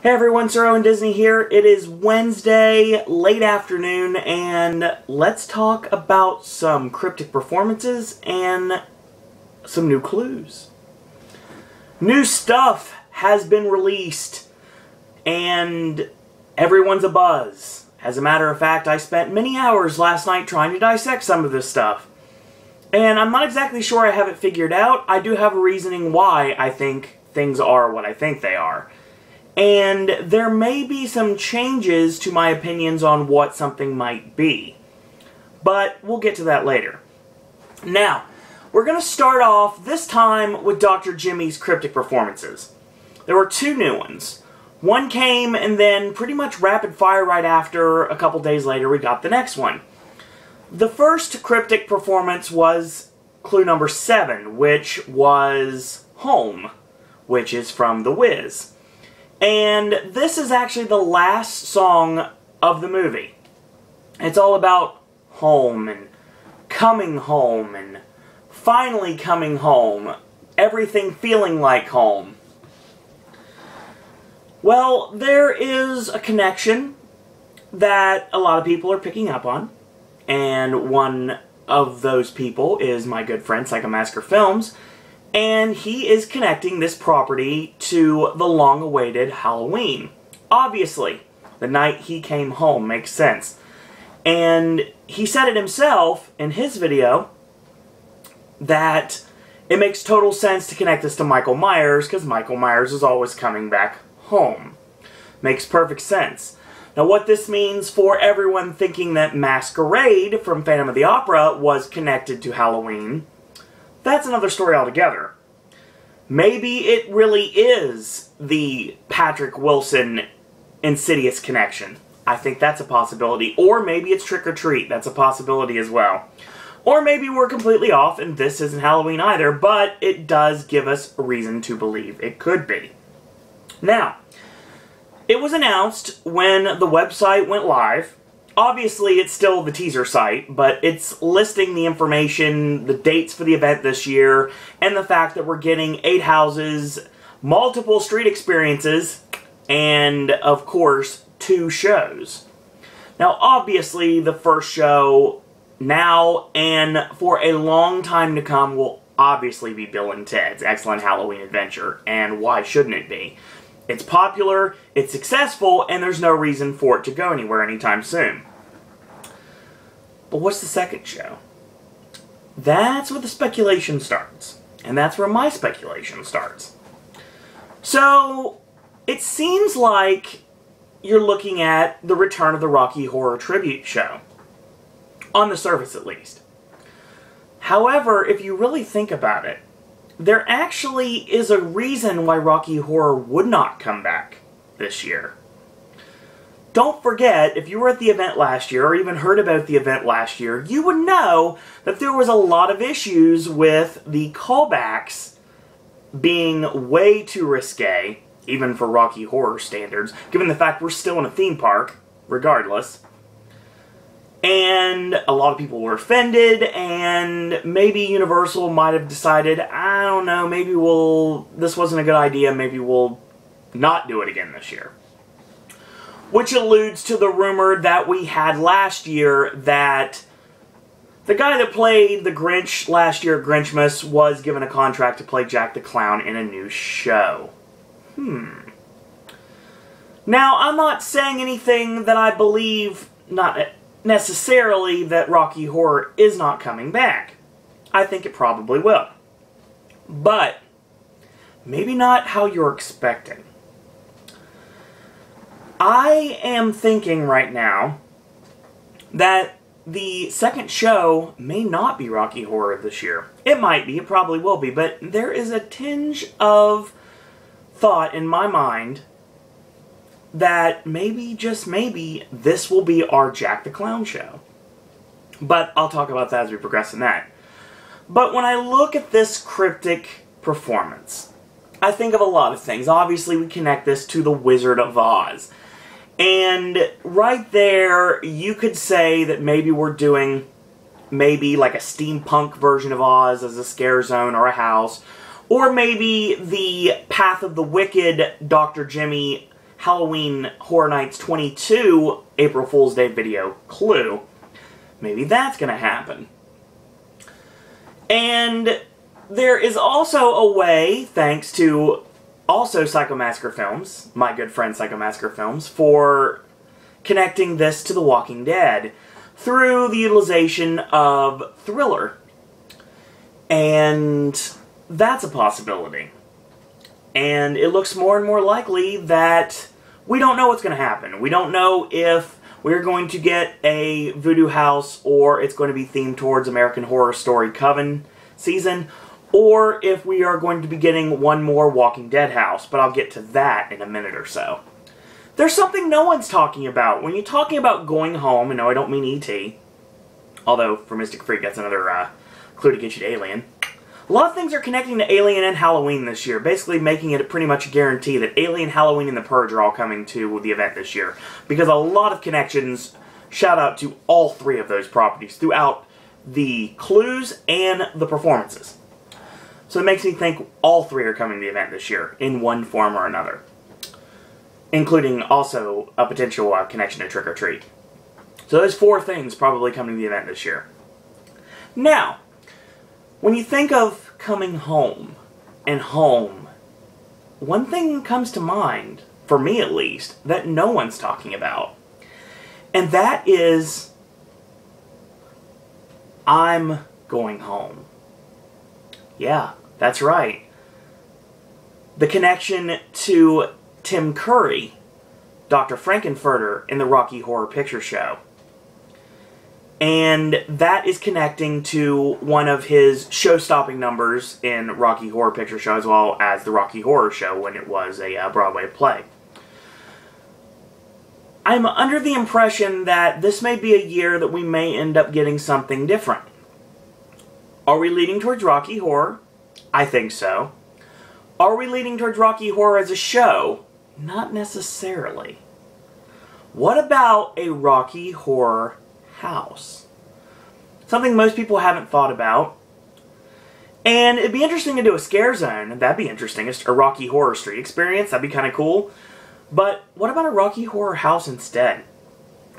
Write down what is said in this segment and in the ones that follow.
Hey everyone, Sir Owen Disney here. It is Wednesday, late afternoon, and let's talk about some Cryptic Performances and some new clues. New stuff has been released, and everyone's abuzz. As a matter of fact, I spent many hours last night trying to dissect some of this stuff. And I'm not exactly sure I have it figured out. I do have a reasoning why I think things are what I think they are. And there may be some changes to my opinions on what something might be. But we'll get to that later. Now, we're going to start off this time with Dr. Jimmy's Cryptic Performances. There were two new ones. One came and then pretty much rapid fire right after, a couple days later, we got the next one. The first Cryptic Performance was clue number 7, which was Home, which is from The Wiz. And this is actually the last song of the movie. It's all about home and coming home and finally coming home. Everything feeling like home. Well, there is a connection that a lot of people are picking up on. And one of those people is my good friend, Psychomasker Films. And he is connecting this property to the long-awaited Halloween. Obviously, the night he came home makes sense. And he said it himself in his video that it makes total sense to connect this to Michael Myers because Michael Myers is always coming back home. Makes perfect sense. Now what this means for everyone thinking that Masquerade from Phantom of the Opera was connected to Halloween, that's another story altogether. Maybe it really is the Patrick Wilson Insidious connection. I think that's a possibility. Or maybe it's Trick or Treat. That's a possibility as well. Or maybe we're completely off and this isn't Halloween either, but it does give us a reason to believe it could be. Now, it was announced when the website went live. Obviously, it's still the teaser site, but it's listing the information, the dates for the event this year, and the fact that we're getting 8 houses, multiple street experiences, and, of course, 2 shows. Now, obviously, the first show, now and for a long time to come, will obviously be Bill and Ted's Excellent Halloween Adventure, and why shouldn't it be? It's popular, it's successful, and there's no reason for it to go anywhere anytime soon. But what's the second show? That's where the speculation starts. And that's where my speculation starts. So, it seems like you're looking at the return of the Rocky Horror Tribute Show. On the surface, at least. However, if you really think about it, there actually is a reason why Rocky Horror would not come back this year. Don't forget, if you were at the event last year, or even heard about the event last year, you would know that there was a lot of issues with the callbacks being way too risque, even for Rocky Horror standards, given the fact we're still in a theme park, regardless. And a lot of people were offended, and maybe Universal might have decided, I don't know, maybe this wasn't a good idea, maybe we'll not do it again this year. Which alludes to the rumor that we had last year that the guy that played the Grinch last year at Grinchmas was given a contract to play Jack the Clown in a new show. Now, I'm not saying anything that I believe, not necessarily that Rocky Horror is not coming back. I think it probably will. But maybe not how you're expecting. I am thinking right now that the second show may not be Rocky Horror this year. It might be, it probably will be, but there is a tinge of thought in my mind that maybe, just maybe, this will be our Jack the Clown show. But I'll talk about that as we progress in that. But when I look at this Cryptic Performance, I think of a lot of things. Obviously, we connect this to The Wizard of Oz. And right there, you could say that maybe we're doing maybe like a steampunk version of Oz as a scare zone or a house. Or maybe the Path of the Wicked Dr. Jimmy Halloween Horror Nights 22 April Fool's Day video clue. Maybe that's going to happen. And there is also a way, thanks to also Psycho Massacre Films, my good friend Psycho Massacre Films, for connecting this to The Walking Dead through the utilization of Thriller. And that's a possibility. And it looks more and more likely that we don't know what's going to happen. We don't know if we're going to get a Voodoo House or it's going to be themed towards American Horror Story Coven season, or if we are going to be getting one more Walking Dead house, but I'll get to that in a minute or so. There's something no one's talking about. When you're talking about going home, and no, I don't mean E.T., although for Mystic Freak that's another clue to get you to Alien. A lot of things are connecting to Alien and Halloween this year, basically making it pretty much a guarantee that Alien, Halloween, and The Purge are all coming to the event this year. Because a lot of connections shout out to all three of those properties throughout the clues and the performances. So it makes me think all three are coming to the event this year, in one form or another. Including also a potential connection to Trick or Treat. So there's 4 things probably coming to the event this year. Now, when you think of coming home and home, one thing comes to mind, for me at least, that no one's talking about. And that is, I'm going home. Yeah, that's right. The connection to Tim Curry, Dr. Frankenfurter in the Rocky Horror Picture Show. And that is connecting to one of his show-stopping numbers in Rocky Horror Picture Show, as well as the Rocky Horror Show when it was a Broadway play. I'm under the impression that this may be a year that we may end up getting something different. Are we leading towards Rocky Horror? I think so. Are we leading towards Rocky Horror as a show? Not necessarily. What about a Rocky Horror house? Something most people haven't thought about. And it'd be interesting to do a scare zone. That'd be interesting. A Rocky Horror Street experience. That'd be kind of cool. But what about a Rocky Horror house instead?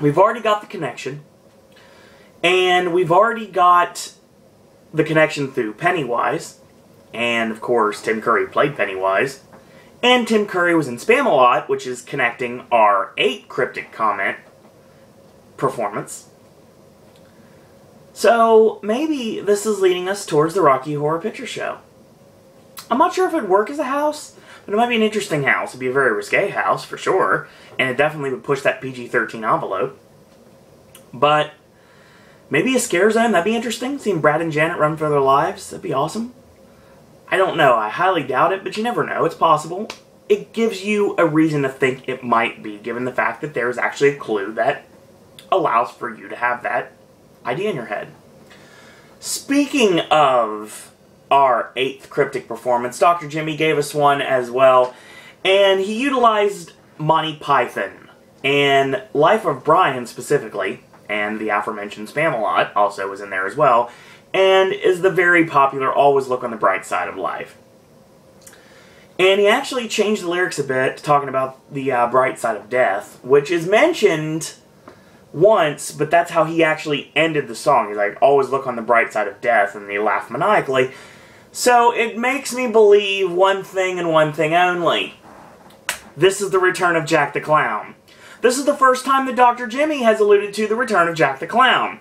We've already got the connection. And we've already got the connection through Pennywise. And, of course, Tim Curry played Pennywise. And Tim Curry was in Spam-A-Lot, which is connecting our 8 cryptic comment performance. So, maybe this is leading us towards the Rocky Horror Picture Show. I'm not sure if it would work as a house, but it might be an interesting house. It'd be a very risque house, for sure. And it definitely would push that PG-13 envelope. But maybe a scare zone, that'd be interesting. Seeing Brad and Janet run for their lives, that'd be awesome. I don't know, I highly doubt it, but you never know, it's possible. It gives you a reason to think it might be, given the fact that there's actually a clue that allows for you to have that idea in your head. Speaking of our 8th cryptic performance, Dr. Jimmy gave us one as well, and he utilized Monty Python, and Life of Brian specifically, and the aforementioned Spam-A-Lot also was in there as well, and is the very popular Always Look on the Bright Side of Life. And he actually changed the lyrics a bit, talking about the bright side of death, which is mentioned once, but that's how he actually ended the song. He's like, always look on the bright side of death, and he laughed maniacally. So it makes me believe one thing and one thing only. This is the return of Jack the Clown. This is the first time that Dr. Jimmy has alluded to the return of Jack the Clown.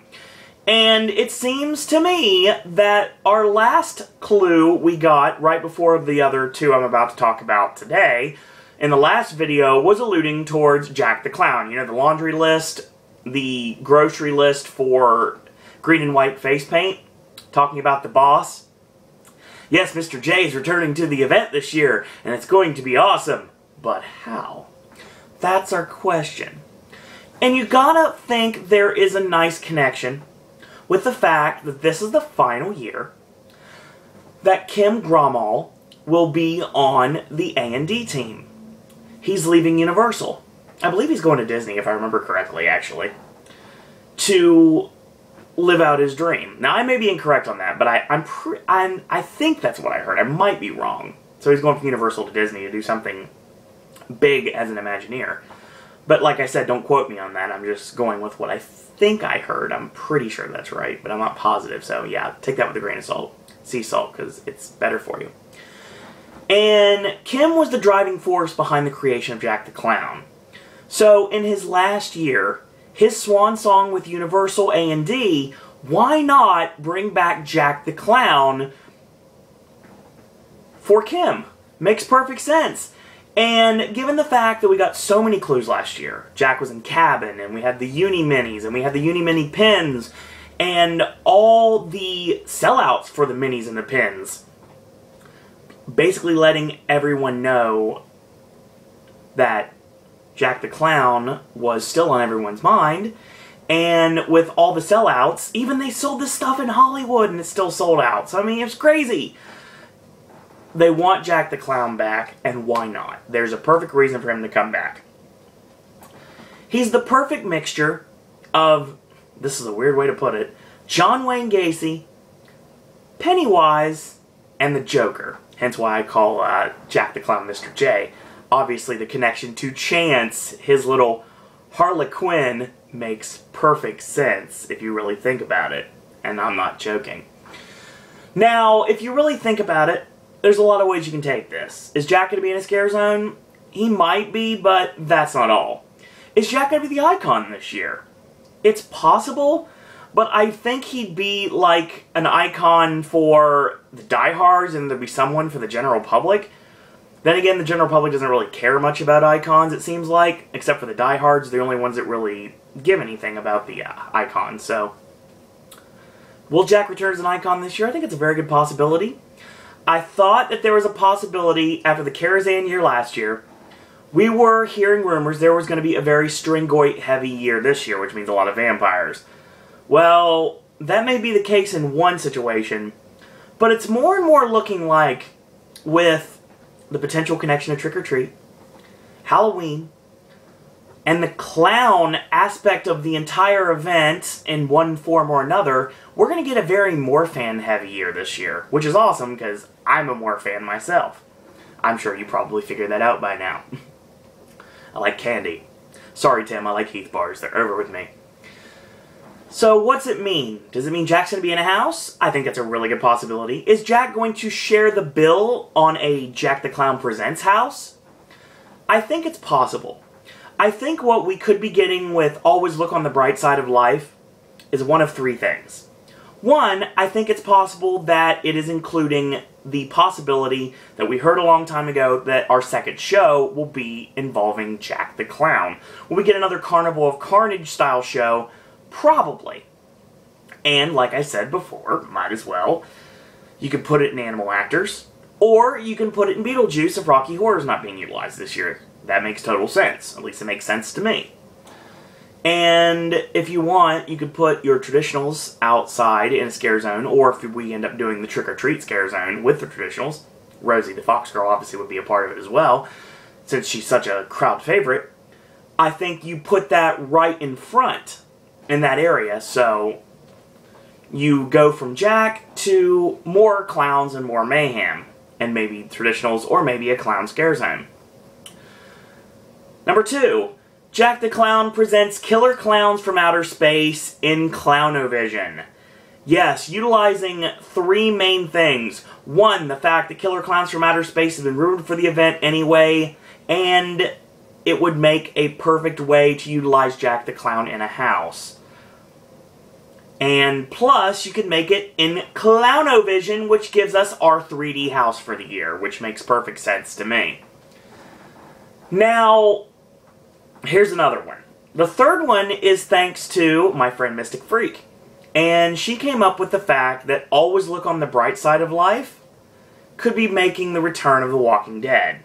And it seems to me that our last clue we got right before the other 2 I'm about to talk about today, in the last video, was alluding towards Jack the Clown. You know, the laundry list, the grocery list for green and white face paint, talking about the boss. Yes, Mr. J is returning to the event this year, and it's going to be awesome. But how? That's our question. And you gotta think there is a nice connection with the fact that this is the final year that Kim Gromall will be on the A&D team. He's leaving Universal. I believe he's going to Disney, if I remember correctly, actually, to live out his dream. Now, I may be incorrect on that, but I think that's what I heard. I might be wrong. So he's going from Universal to Disney to do something big as an Imagineer. But like I said, don't quote me on that. I'm just going with what I think I heard. I'm pretty sure that's right, but I'm not positive. So yeah, take that with a grain of salt. Sea salt, because it's better for you. And Kim was the driving force behind the creation of Jack the Clown. So in his last year, his swan song with Universal A&D, why not bring back Jack the Clown for Kim? Makes perfect sense. And given the fact that we got so many clues last year, Jack was in Cabin, and we had the Uni Minis, and we had the Uni Mini pins, and all the sellouts for the minis and the pins, basically letting everyone know that Jack the Clown was still on everyone's mind. And with all the sellouts, even they sold this stuff in Hollywood and it's still sold out. So I mean, it's crazy. They want Jack the Clown back, and why not? There's a perfect reason for him to come back. He's the perfect mixture of, this is a weird way to put it, John Wayne Gacy, Pennywise, and the Joker. Hence why I call Jack the Clown Mr. J. Obviously the connection to Chance, his little Harlequin, makes perfect sense if you really think about it. And I'm not joking. Now, if you really think about it, there's a lot of ways you can take this. Is Jack going to be in a scare zone? He might be, but that's not all. Is Jack going to be the icon this year? It's possible, but I think he'd be like an icon for the diehards and there'd be someone for the general public. Then again, the general public doesn't really care much about icons, it seems like, except for the diehards. They're the only ones that really give anything about the icon. So, will Jack return as an icon this year? I think it's a very good possibility. I thought that there was a possibility after the Karazhan year last year. We were hearing rumors there was going to be a very Stringoid heavy year this year, which means a lot of vampires. Well, that may be the case in one situation, but it's more and more looking like, with the potential connection of Trick or Treat, Halloween, and the clown aspect of the entire event in one form or another, we're going to get a very Morphan heavy year this year, which is awesome because I'm a Morphan myself. I'm sure you probably figured that out by now. I like candy. Sorry, Tim, I like Heath bars. They're over with me. So what's it mean? Does it mean Jack's going to be in a house? I think that's a really good possibility. Is Jack going to share the bill on a Jack the Clown Presents house? I think it's possible. I think what we could be getting with Always Look on the Bright Side of Life is one of three things. One, I think it's possible that it is including the possibility that we heard a long time ago that our second show will be involving Jack the Clown. Will we get another Carnival of Carnage style show? Probably. And like I said before, might as well. You could put it in Animal Actors, or you can put it in Beetlejuice if Rocky Horror's not being utilized this year. That makes total sense. At least it makes sense to me. And if you want, you could put your traditionals outside in a scare zone, or if we end up doing the trick-or-treat scare zone with the traditionals, Rosie the Fox Girl obviously would be a part of it as well, since she's such a crowd favorite. I think you put that right in front in that area, so you go from Jack to more clowns and more mayhem, and maybe traditionals, or maybe a clown scare zone. Number 2, Jack the Clown presents Killer Clowns from Outer Space in Clownovision. Yes, utilizing three main things. One, the fact that Killer Clowns from Outer Space has been rumored for the event anyway, and it would make a perfect way to utilize Jack the Clown in a house. And plus, you could make it in Clownovision, which gives us our 3D house for the year, which makes perfect sense to me. Now, here's another one. The third one is thanks to my friend Mystic Freak. And she came up with the fact that Always Look on the Bright Side of Life could be making the return of The Walking Dead.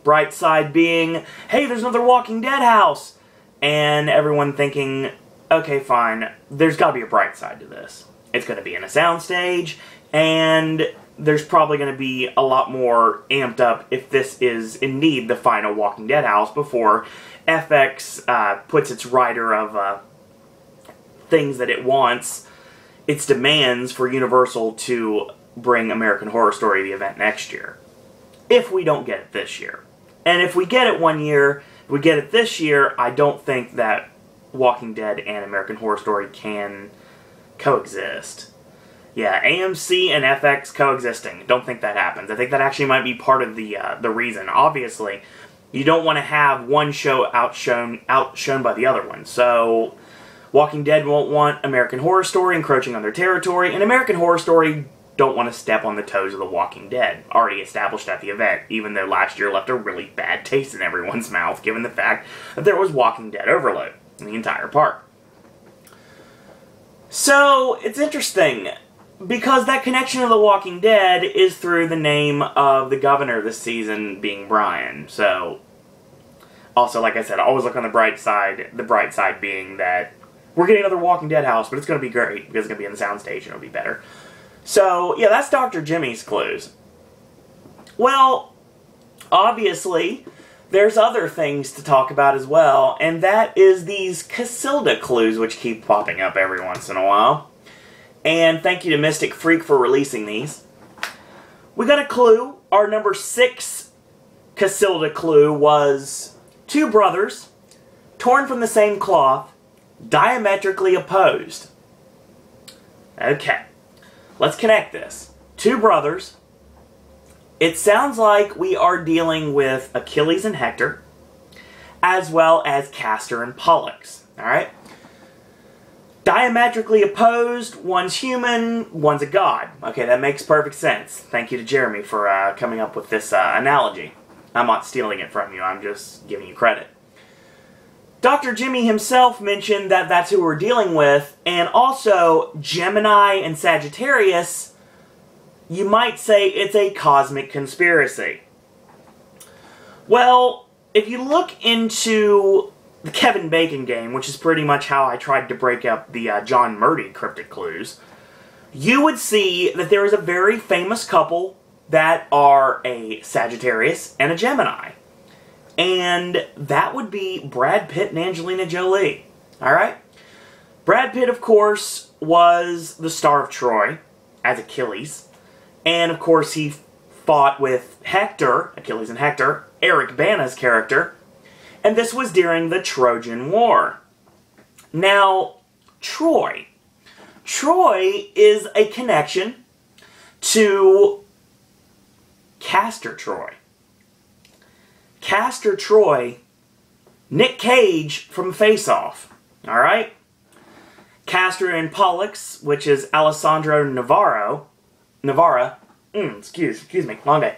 Bright side being, hey, there's another Walking Dead house! And everyone thinking, okay, fine, there's got to be a bright side to this. It's going to be in a soundstage, and there's probably going to be a lot more amped up if this is indeed the final Walking Dead house before FX puts its rider of things that it wants, its demands for Universal to bring American Horror Story the event next year. If we don't get it this year. And if we get it one year, if we get it this year, I don't think that Walking Dead and American Horror Story can coexist. Yeah, AMC and FX coexisting. Don't think that happens. I think that actually might be part of the reason. Obviously, you don't want to have one show outshone by the other one. So, Walking Dead won't want American Horror Story encroaching on their territory, and American Horror Story don't want to step on the toes of The Walking Dead, already established at the event, even though last year left a really bad taste in everyone's mouth, given the fact that there was Walking Dead overload in the entire park. So, it's interesting, because that connection to The Walking Dead is through the name of the governor this season being Brian. So, also, like I said, always look on the bright side being that we're getting another Walking Dead house, but it's going to be great, because it's going to be in the soundstage and it'll be better. So, yeah, that's Dr. Jimmy's clues. Well, obviously, there's other things to talk about as well, and that is these Cassilda Clues, which keep popping up every once in a while. And thank you to Mystic Freak for releasing these. We got a clue. Our number 6 Cassilda Clue was 2 brothers, torn from the same cloth, diametrically opposed. Okay. Let's connect this. 2 brothers. It sounds like we are dealing with Achilles and Hector, as well as Castor and Pollux. Alright? Diametrically opposed, one's human, one's a god. Okay, that makes perfect sense. Thank you to Jeremy for coming up with this analogy. I'm not stealing it from you, I'm just giving you credit. Dr. Jimmy himself mentioned that that's who we're dealing with, and also Gemini and Sagittarius, you might say it's a cosmic conspiracy. Well, if you look into the Kevin Bacon game, which is pretty much how I tried to break up the John Murdy cryptic clues, you would see that there is a very famous couple that are a Sagittarius and a Gemini. And that would be Brad Pitt and Angelina Jolie. Alright? Brad Pitt, of course, was the star of Troy as Achilles. And, of course, he fought with Hector, Achilles and Hector, Eric Bana's character. And this was during the Trojan War. Now, Troy. Troy is a connection to Castor Troy. Castor Troy, Nick Cage from Face Off. Alright? Castor and Pollux, which is Alessandro Navarra, excuse me, long day.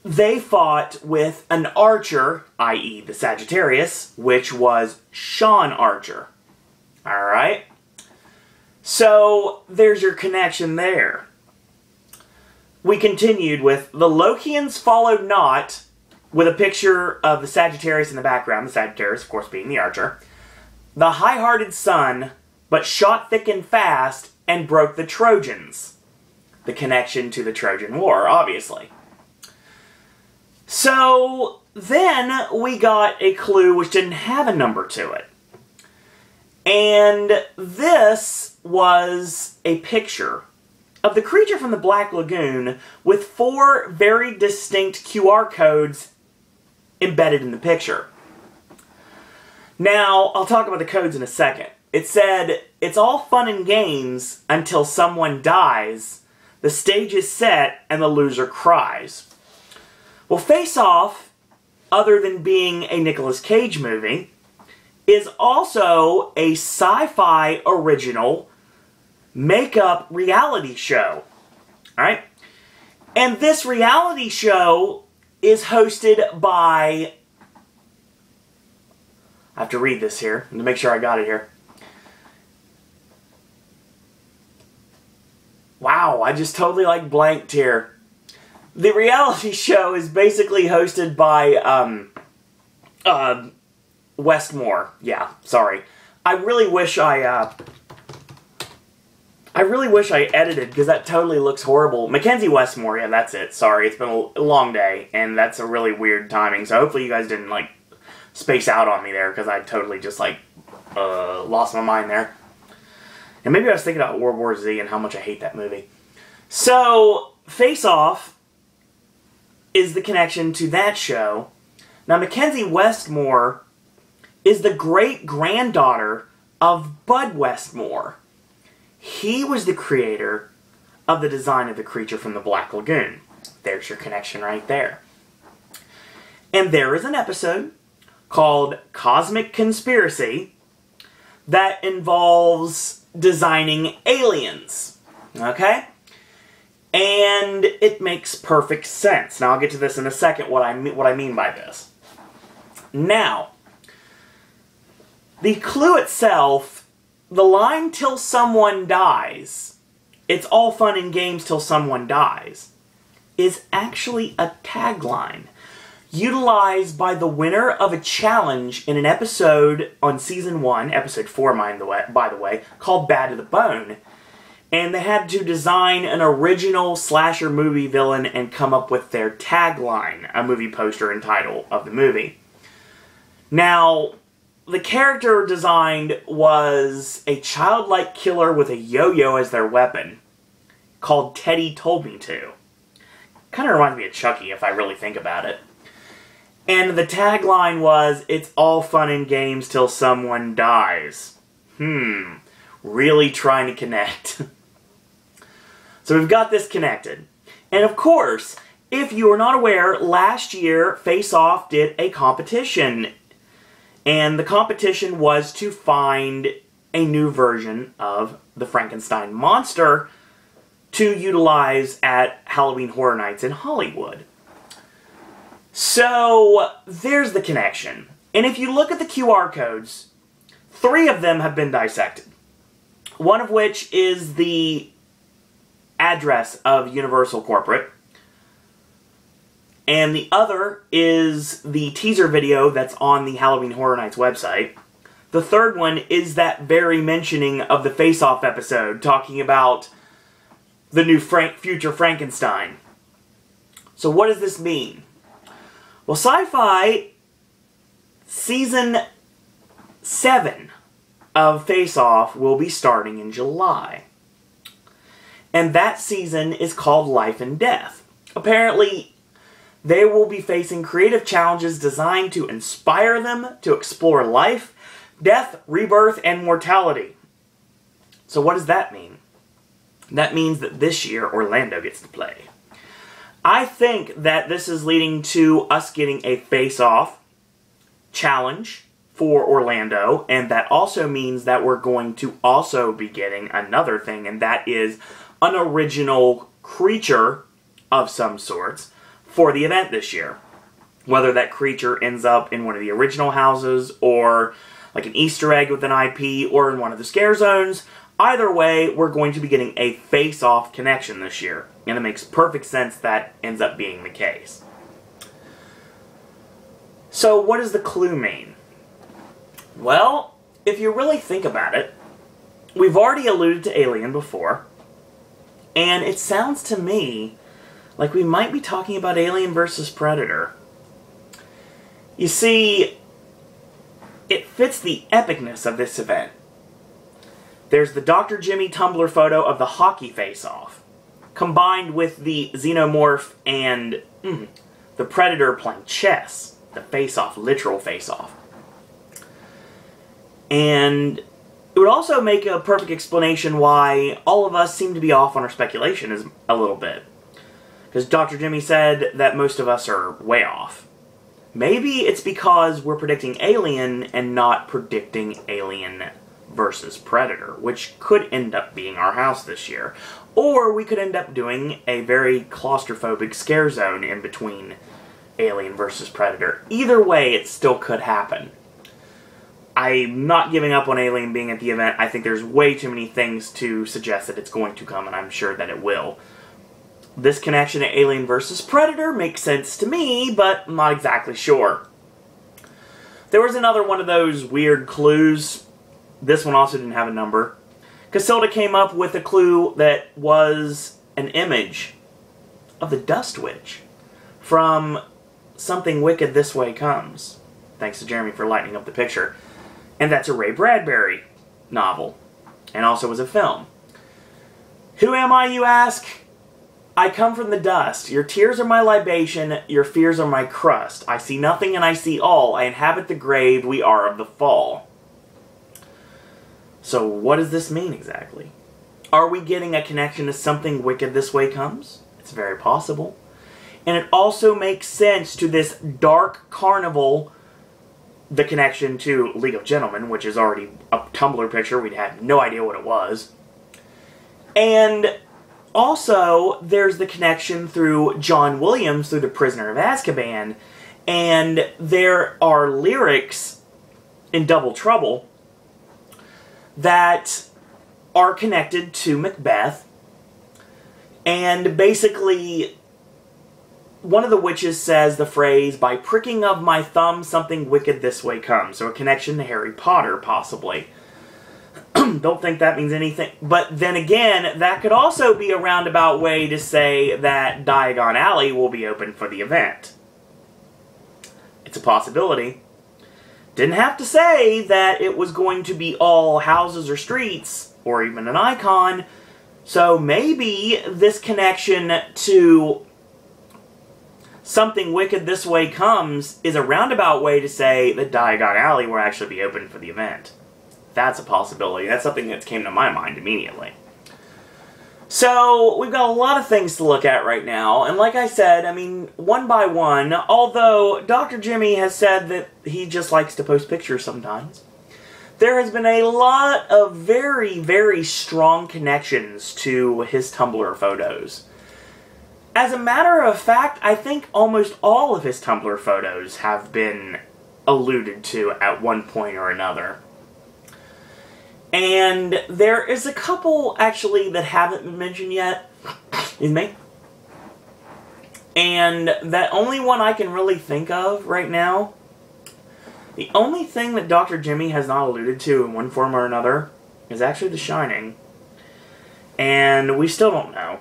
They fought with an archer, i.e. the Sagittarius, which was Sean Archer. Alright? So, there's your connection there. We continued with the Lokians followed not, with a picture of the Sagittarius in the background, the Sagittarius, of course, being the archer. The high-hearted son, but shot thick and fast, and broke the Trojans. The connection to the Trojan War, obviously. So, then we got a clue which didn't have a number to it. And this was a picture of the creature from the Black Lagoon with 4 very distinct QR codes embedded in the picture. Now, I'll talk about the codes in a second. It said, "It's all fun and games until someone dies, the stage is set, and the loser cries." Well, Face Off, other than being a Nicolas Cage movie, is also a sci-fi original make-up reality show. Alright? And this reality show is hosted by... I have to read this here to make sure I got it here. Wow, I just totally blanked here. The reality show is basically hosted by Westmore. Yeah, sorry. I really wish I edited, because that totally looks horrible. Mackenzie Westmore, yeah, that's it. Sorry, it's been a long day, and that's a really weird timing, so hopefully you guys didn't, space out on me there, because I totally just, lost my mind there. And maybe I was thinking about World War Z and how much I hate that movie. So, Face Off is the connection to that show. Now, Mackenzie Westmore is the great-granddaughter of Bud Westmore. He was the creator of the design of the creature from the Black Lagoon. There's your connection right there. And there is an episode called Cosmic Conspiracy that involves designing aliens. Okay? And it makes perfect sense. Now, I'll get to this in a second, what I mean by this. Now, the clue itself, the line "till someone dies," it's all fun and games till someone dies, is actually a tagline utilized by the winner of a challenge in an episode on Season 1, Episode 4, by the way, called Bad to the Bone. And they had to design an original slasher movie villain and come up with their tagline, a movie poster and title of the movie. Now, the character designed was a childlike killer with a yo-yo as their weapon, called Teddy Told Me To. Kind of reminds me of Chucky, if I really think about it. And the tagline was, "It's all fun and games till someone dies." Really trying to connect. So we've got this connected. And of course, if you are not aware, last year, Face Off did a competition. And the competition was to find a new version of the Frankenstein monster to utilize at Halloween Horror Nights in Hollywood. So, there's the connection. And if you look at the QR codes, 3 of them have been dissected. One of which is the address of Universal Corporate. And the other is the teaser video that's on the Halloween Horror Nights website. The third one is that very mentioning of the Face Off episode, talking about the new future Frankenstein. So what does this mean? Well, Sci-Fi Season 7 of Face Off will be starting in July. And that season is called Life and Death. Apparently, they will be facing creative challenges designed to inspire them to explore life, death, rebirth, and mortality. So what does that mean? That means that this year, Orlando gets to play. I think that this is leading to us getting a face-off challenge for Orlando, and that also means that we're going to also be getting another thing, and that is an original creature of some sorts for the event this year. Whether that creature ends up in one of the original houses, or like an Easter egg with an IP, or in one of the scare zones, either way, we're going to be getting a face-off connection this year. And it makes perfect sense that ends up being the case. So what does the clue mean? Well, if you really think about it, we've already alluded to Alien before, and it sounds to me like we might be talking about Alien versus Predator. You see, it fits the epicness of this event. There's the Dr. Jimmy Tumblr photo of the hockey face-off, combined with the xenomorph and the Predator playing chess, the face-off, literal face-off. And it would also make a perfect explanation why all of us seem to be off on our speculation a little bit. Because Dr. Jimmy said that most of us are way off. Maybe it's because we're predicting Alien and not predicting Alien versus Predator, which could end up being our house this year. Or we could end up doing a very claustrophobic scare zone in between Alien versus Predator. Either way, it still could happen. I'm not giving up on Alien being at the event. I think there's way too many things to suggest that it's going to come, and I'm sure that it will. This connection to Alien vs. Predator makes sense to me, but I'm not exactly sure. There was another one of those weird clues. This one also didn't have a number. Cassilda came up with a clue that was an image of the Dust Witch from Something Wicked This Way Comes. Thanks to Jeremy for lighting up the picture. And that's a Ray Bradbury novel, and also was a film. Who am I, you ask? I come from the dust. Your tears are my libation. Your fears are my crust. I see nothing and I see all. I inhabit the grave. We are of the fall. So what does this mean exactly? Are we getting a connection to Something Wicked This Way Comes? It's very possible. And it also makes sense to this dark carnival, the connection to League of Gentlemen, which is already a Tumblr picture. We'd had no idea what it was. And also, there's the connection through John Williams through The Prisoner of Azkaban. And there are lyrics in Double Trouble that are connected to Macbeth. And basically, one of the witches says the phrase, "By pricking of my thumb, something wicked this way comes." So a connection to Harry Potter, possibly. Don't think that means anything. But then again, that could also be a roundabout way to say that Diagon Alley will be open for the event. It's a possibility. Didn't have to say that it was going to be all houses or streets, or even an icon. So maybe this connection to Something Wicked This Way Comes is a roundabout way to say that Diagon Alley will actually be open for the event. That's a possibility. That's something that came to my mind immediately. So, we've got a lot of things to look at right now, and like I said, I mean, one by one, although Dr. Jimmy has said that he just likes to post pictures sometimes, there has been a lot of very, very strong connections to his Tumblr photos. As a matter of fact, I think almost all of his Tumblr photos have been alluded to at one point or another. And there is a couple, actually, that haven't been mentioned yet. Excuse me. And that only one I can really think of right now, the only thing that Dr. Jimmy has not alluded to in one form or another is actually The Shining. And we still don't know.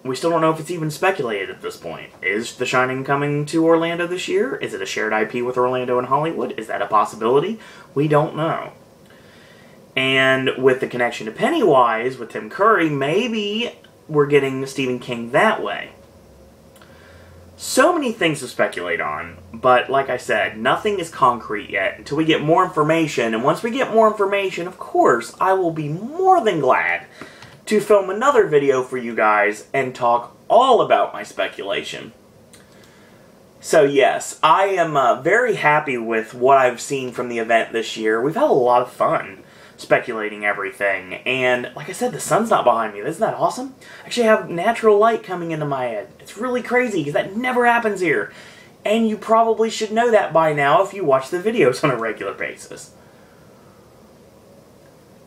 We still don't know if it's even speculated at this point. Is The Shining coming to Orlando this year? Is it a shared IP with Orlando and Hollywood? Is that a possibility? We don't know. And with the connection to Pennywise, with Tim Curry, maybe we're getting Stephen King that way. So many things to speculate on, but like I said, nothing is concrete yet until we get more information. And once we get more information, of course, I will be more than glad to film another video for you guys and talk all about my speculation. So yes, I am very happy with what I've seen from the event this year. We've had a lot of fun speculating everything, and like I said, the sun's not behind me. Isn't that awesome? I actually have natural light coming into my head. It's really crazy, because that never happens here. And you probably should know that by now if you watch the videos on a regular basis.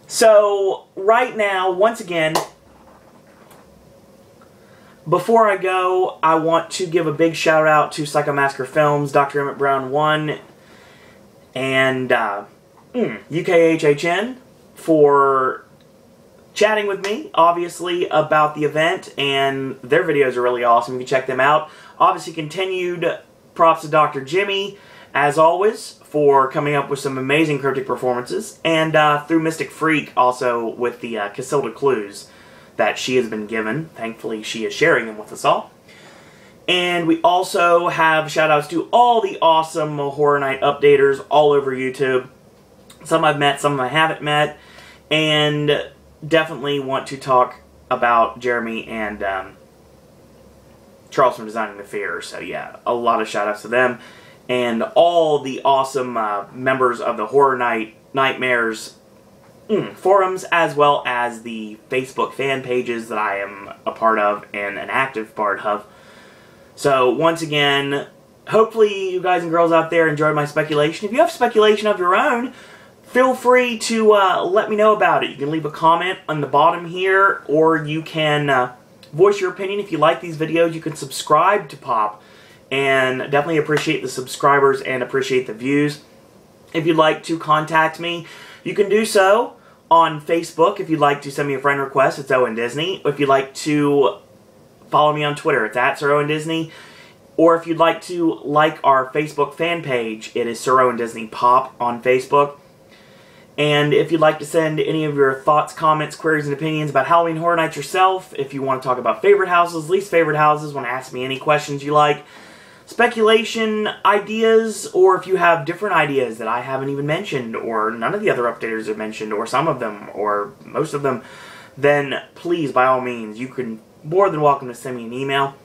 So, right now, once again, before I go, I want to give a big shout out to Psycho Massacre Films, Dr. Emmett Brown 1, and UK HHN for chatting with me, obviously, about the event, and their videos are really awesome. You can check them out. Obviously, continued props to Dr. Jimmy, as always, for coming up with some amazing cryptic performances, and through Mystic Freak, also with the Cassilda Clues that she has been given. Thankfully, she is sharing them with us all. And we also have shout-outs to all the awesome Horror Night updaters all over YouTube. Some I've met, some I haven't met, and definitely want to talk about Jeremy and Charles from Designing the Fear. So yeah, a lot of shout-outs to them, and all the awesome members of the Horror Night Nightmares forums, as well as the Facebook fan pages that I am a part of and an active part of. So once again, hopefully you guys and girls out there enjoyed my speculation. If you have speculation of your own, feel free to let me know about it. You can leave a comment on the bottom here, or you can voice your opinion. If you like these videos, you can subscribe to Pop, and definitely appreciate the subscribers and appreciate the views. If you'd like to contact me, you can do so on Facebook. If you'd like to send me a friend request, it's Owen Disney. If you'd like to follow me on Twitter, it's @SirOwenDisney. Or if you'd like to like our Facebook fan page, it is Sir Owen Disney Pop on Facebook. And if you'd like to send any of your thoughts, comments, queries, and opinions about Halloween Horror Nights yourself, if you want to talk about favorite houses, least favorite houses, want to ask me any questions you like, speculation, ideas, or if you have different ideas that I haven't even mentioned, or none of the other updaters have mentioned, or some of them, or most of them, then please, by all means, you can more than welcome to send me an email.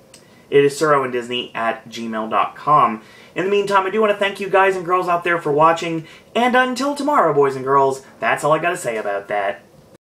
It is siroandisney@gmail.com. In the meantime, I do want to thank you guys and girls out there for watching, and until tomorrow, boys and girls, that's all I gotta say about that.